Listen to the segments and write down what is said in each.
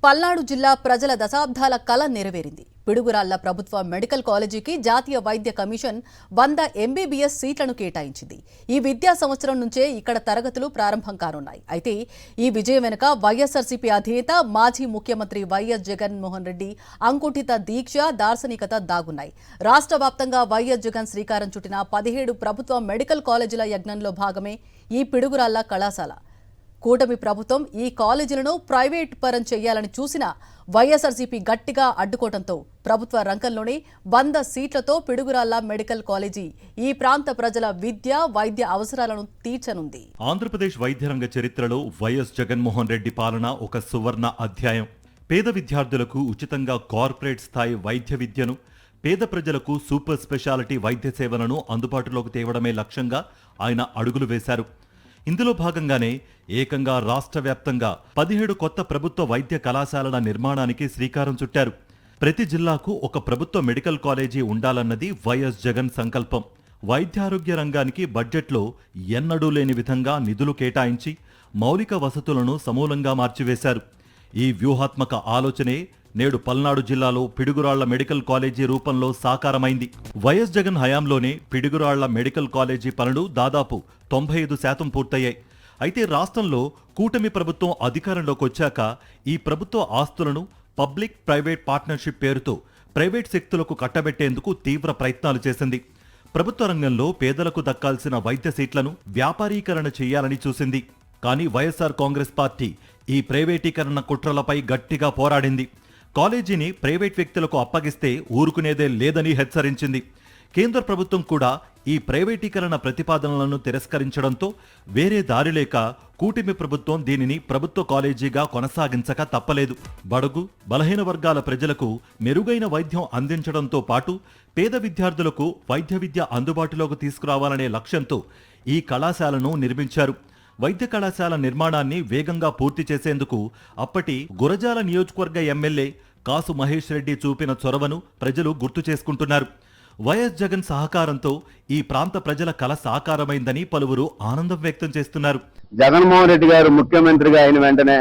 పల్నాడు జిల్లా ప్రజల దశాబ్దాల కల నెరవేరింది. పిడుగురాళ్ల ప్రభుత్వ మెడికల్ కాలేజీకి జాతీయ వైద్య కమిషన్ 100 ఎంబీబీఎస్ సీట్లను కేటాయించింది. ఈ విద్యా సంవత్సరం నుంచే ఇక్కడ తరగతులు ప్రారంభం కానున్నాయి. అయితే ఈ విజయం వెనుక వైఎస్ఆర్సీపీ అధినేత మాజీ ముఖ్యమంత్రి వైఎస్ జగన్మోహన్ రెడ్డి అంకుఠిత దీక్ష, దార్శనికత దాగున్నాయి. రాష్ట్ర వ్యాప్తంగా వైఎస్ జగన్ శ్రీకారం చుట్టిన 17 ప్రభుత్వ మెడికల్ కాలేజీల యజ్ఞంలో భాగమే ఈ పిడుగురాళ్ల కళాశాల. కూటమి ప్రభుత్వం ఈ కాలేజీలను ప్రైవేట్ పరం చేయాలని చూసినా వైఎస్ఆర్సీపీ గట్టిగా అడ్డుకోవడంతో ప్రభుత్వ రంగంలోనే 100 సీట్లతో పిడుగురాళ్ల మెడికల్ కాలేజీ ఈ ప్రాంత ప్రజల విద్య, వైద్య అవసరాలను తీర్చనుంది. ఆంధ్రప్రదేశ్ వైద్య రంగ చరిత్రలో వైఎస్ జగన్మోహన్ రెడ్డి పాలన ఒక సువర్ణ అధ్యాయం. పేద విద్యార్థులకు ఉచితంగా కార్పొరేట్ స్థాయి వైద్య విద్యను, పేద ప్రజలకు సూపర్ స్పెషాలిటీ వైద్య సేవలను అందుబాటులోకి తేవడమే లక్ష్యంగా ఆయన అడుగులు వేశారు. ఇందులో భాగంగానే ఏకంగా రాష్ట్ర వ్యాప్తంగా 17 కొత్త ప్రభుత్వ వైద్య కళాశాలల నిర్మాణానికి శ్రీకారం చుట్టారు. ప్రతి జిల్లాకు ఒక ప్రభుత్వ మెడికల్ కాలేజీ ఉండాలన్నది వైఎస్ జగన్ సంకల్పం. వైద్యారోగ్య రంగానికి బడ్జెట్లో ఎన్నడూ లేని విధంగా నిధులు కేటాయించి మౌలిక వసతులను సమూలంగా మార్చివేశారు. ఈ వ్యూహాత్మక ఆలోచనే నేడు పల్నాడు జిల్లాలో పిడుగురాళ్ల మెడికల్ కాలేజీ రూపంలో సాకారమైంది. వైఎస్ జగన్ హయాంలోనే పిడుగురాళ్ల మెడికల్ కాలేజీ పనులు దాదాపు 95% పూర్తయ్యాయి. అయితే రాష్ట్రంలో కూటమి ప్రభుత్వం అధికారంలోకి వచ్చాక ఈ ప్రభుత్వ ఆస్తులను పబ్లిక్ ప్రైవేట్ పార్ట్నర్షిప్ పేరుతో ప్రైవేట్ శక్తులకు కట్టబెట్టేందుకు తీవ్ర ప్రయత్నాలు చేసింది. ప్రభుత్వ రంగంలో పేదలకు దక్కాల్సిన వైద్య సీట్లను వ్యాపారీకరణ చేయాలని చూసింది. కానీ వైఎస్ఆర్ కాంగ్రెస్ పార్టీ ఈ ప్రైవేటీకరణ కుట్రలపై గట్టిగా పోరాడింది. కాలేజీని ప్రైవేట్ వ్యక్తులకు అప్పగిస్తే ఊరుకునేదే లేదని హెచ్చరించింది. కేంద్ర ప్రభుత్వం కూడా ఈ ప్రైవేటీకరణ ప్రతిపాదనలను తిరస్కరించడంతో వేరే దారి లేక కూటమి ప్రభుత్వం దీనిని ప్రభుత్వ కాలేజీగా కొనసాగించక తప్పలేదు. బడుగు, బలహీన వర్గాల ప్రజలకు మెరుగైన వైద్యం అందించడంతో పాటు పేద విద్యార్థులకు వైద్య విద్య అందుబాటులోకి తీసుకురావాలనే లక్ష్యంతో ఈ కళాశాలను నిర్మించారు. వైద్య కళాశాల నిర్మాణాన్ని వేగంగా పూర్తి చేసేందుకు అప్పటి గురజాల నియోజకవర్గ ఎమ్మెల్యే కాసు మహేష్ రెడ్డి చూపిన చొరవను ప్రజలు గుర్తు చేసుకుంటున్నారు. వైఎస్ జగన్ సహకారంతో ఈ ప్రాంత ప్రజల కల సాకారమైందని పలువురు ఆనందం వ్యక్తం చేస్తున్నారు. జగన్మోహన్ రెడ్డి గారు ముఖ్యమంత్రిగా అయిన వెంటనే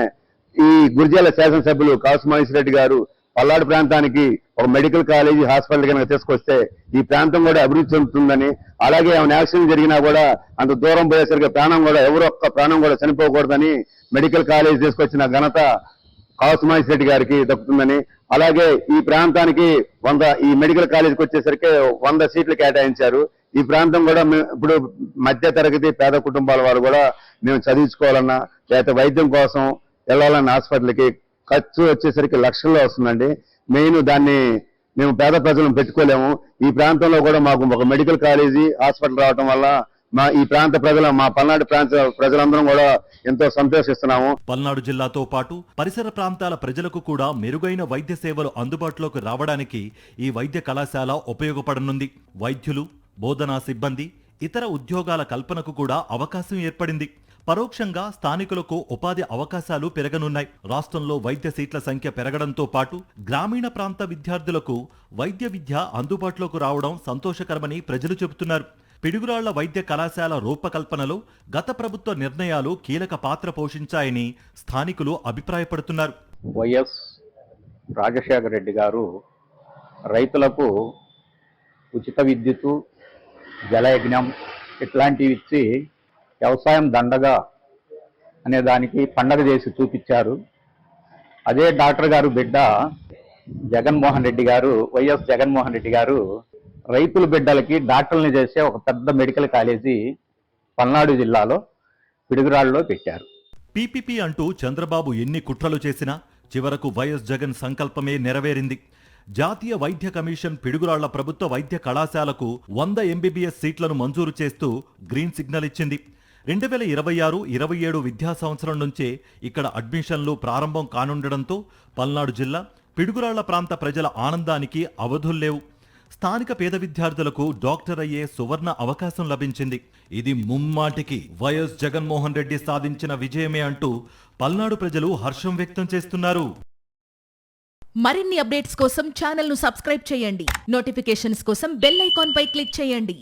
ఈ గురజాల శాసనసభ్యులు కాసు మహేష్ రెడ్డి గారు పల్నాడు ప్రాంతానికి ఒక మెడికల్ కాలేజీ హాస్పిటల్ కనుక తీసుకొస్తే ఈ ప్రాంతం కూడా అభివృద్ధి చెందుతుందని, అలాగే ఏమైనా యాక్సిడెంట్ జరిగినా కూడా అంత దూరం పోయేసరికి ఎవరో ఒక్క ప్రాణం కూడా చనిపోకూడదని మెడికల్ కాలేజీ తీసుకొచ్చిన ఘనత కాసు మహేష్ రెడ్డి గారికి దక్కుతుందని, అలాగే ఈ ప్రాంతానికి ఈ మెడికల్ కాలేజీకి వచ్చేసరికి 100 సీట్లు కేటాయించారు. ఈ ప్రాంతం కూడా ఇప్పుడు మధ్య తరగతి పేద కుటుంబాల వారు కూడా మేము చదివించుకోవాలన్నా లేకపోతే వైద్యం కోసం వెళ్ళాలన్న హాస్పిటల్కి ఖర్చు వచ్చేసరికి లక్షల్లో వస్తుందండి. మెయిన్ దాన్ని మేము పేద ప్రజలను పెట్టుకోలేము. ఈ ప్రాంతంలో కూడా మాకు ఒక మెడికల్ కాలేజీ హాస్పిటల్ రావడం వల్ల ఈ ప్రాంత ప్రజల మా పల్నాడు ప్రాంత ప్రజలందరం కూడా ఎంతో సంతోషిస్తున్నాము. పల్నాడు జిల్లాతో పాటు పరిసర ప్రాంతాల ప్రజలకు కూడా మెరుగైన వైద్య సేవలు అందుబాటులోకి రావడానికి ఈ వైద్య కళాశాల ఉపయోగపడనుంది. వైద్యులు, బోధనా సిబ్బంది, ఇతర ఉద్యోగాల కల్పనకు కూడా అవకాశం ఏర్పడింది. పరోక్షంగా స్థానికులకు ఉపాధి అవకాశాలు పెరగనున్నాయి. రాష్ట్రంలో వైద్య సీట్ల సంఖ్య పెరగడంతో పాటు గ్రామీణ ప్రాంత విద్యార్థులకు వైద్య విద్య అందుబాటులోకి రావడం సంతోషకరమని ప్రజలు చెబుతున్నారు. పిడుగురాళ్ల వైద్య కళాశాల రూపకల్పనలో గత ప్రభుత్వ నిర్ణయాలు కీలక పాత్ర పోషించాయని స్థానికులు అభిప్రాయపడుతున్నారు. వైఎస్ రాజశేఖర రెడ్డి గారు రైతులకు ఉచిత విద్యుత్తు, జలయజ్ఞం ఇట్లాంటివి ఇచ్చి వ్యవసాయం దండగా అనే దానికి పండగ చేసి చూపించారు. అదే డాక్టర్ గారు బిడ్డ జగన్మోహన్ రెడ్డి గారు, వైఎస్ జగన్మోహన్ రెడ్డి గారు రైతుల బిడ్డలకి డాక్టర్ని చేసే ఒక పెద్ద మెడికల్ కాలేజీ పల్నాడు జిల్లాలో పిడుగురాళ్లలో పెట్టారు. పీపీపీ అంటూ చంద్రబాబు ఎన్ని కుట్రలు చేసినా చివరకు వైఎస్ జగన్ సంకల్పమే నెరవేరింది. జాతీయ వైద్య కమిషన్ పిడుగురాళ్ల ప్రభుత్వ వైద్య కళాశాలకు 100 ఎంబీబీఎస్ సీట్లను మంజూరు చేస్తూ గ్రీన్ సిగ్నల్ ఇచ్చింది. 2026-27 విద్యా సంవత్సరం నుంచే ఇక్కడ అడ్మిషన్లు ప్రారంభం కానుండడంతో పల్నాడు జిల్లా పిడుగురాళ్ల ప్రాంత ప్రజల ఆనందానికి అవధుల్లేవు. స్థానిక పేద విద్యార్థులకు డాక్టర్ అయ్యే సువర్ణ అవకాశం లభించింది. ఇది ముమ్మాటికి వైఎస్ జగన్మోహన్ రెడ్డి సాధించిన విజయమే అంటూ పల్నాడు ప్రజలు హర్షం వ్యక్తం చేస్తున్నారు. మరిన్ని అప్డేట్స్ కోసం ఛానల్ ను సబ్స్క్రైబ్ చేయండి. నోటిఫికేషన్స్ కోసం బెల్ ఐకాన్ పై క్లిక్ చేయండి.